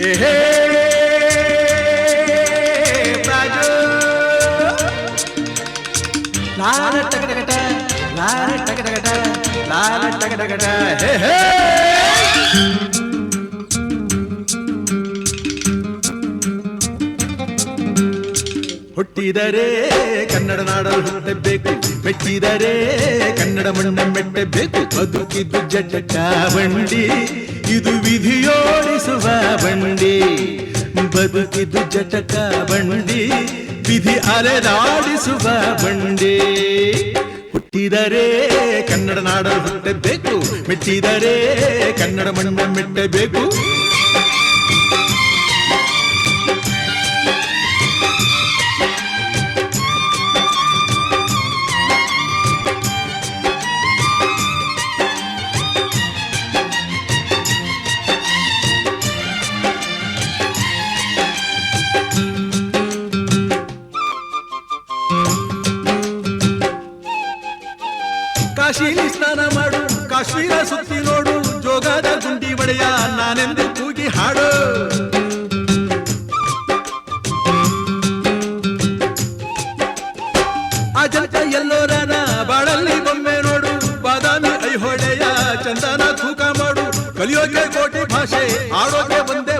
ಏಹೇ ಬಾಜು ಲಾಲ ಟಗಟಗಟ ಲಾಲ ಟಗಟಗಟ ಲಾಲ ಟಗಟಗಟ ಹೇ ಹೇ ಹುಟ್ಟಿದರೆ ಕನ್ನಡ ನಾಡಲು ಹುಟ್ಟಬೇಕು, ಮೆಟ್ಟಿದರೆ ಕನ್ನಡ ಮಣ್ಣ ಮೆಟ್ಟಬೇಕು. ಬದುಕಿದ್ದು ಜಟಕ ಬಂಡಿ, ಇದು ವಿಧಿಯೋಡಿಸುವ ಬಂಡಿ. ಬದುಕಿದ್ದು ಜಟಕ ಬಂಡಿ, ವಿಧಿ ಅಲೆದಾಡಿಸುವ ಬಂಡಿ. ಹುಟ್ಟಿದರೆ ಕನ್ನಡ ನಾಡಲು ಹುಟ್ಟಬೇಕು, ಮೆಟ್ಟಿದರೆ ಕನ್ನಡ ಮಣ್ಣ ಮೆಟ್ಟಬೇಕು. ಕಾಶಿಲಿ ಸ್ನಾನ ಮಾಡು, ಕಾಶ್ಮೀರ ಸುತ್ತಿ ನೋಡು, ಜೋಗದ ಗುಂಡಿ ಒಡೆಯ ನಾನೆಂದು ಕೂಗಿ ಹಾಡು. ಅಜಂತ ಎಲ್ಲೋರನ ಬಾಳಲ್ಲಿ ಬೊಮ್ಮೆ ನೋಡು, ಬಾದಾಮಿ ಐಹೊಳೆಯ ಚಂದನ ತೂಕ ಮಾಡು. ಕಲಿಯೋಕೆ ಕೋಟಿ ಭಾಷೆ, ಆಡೋಕೆ ಒಂದೇ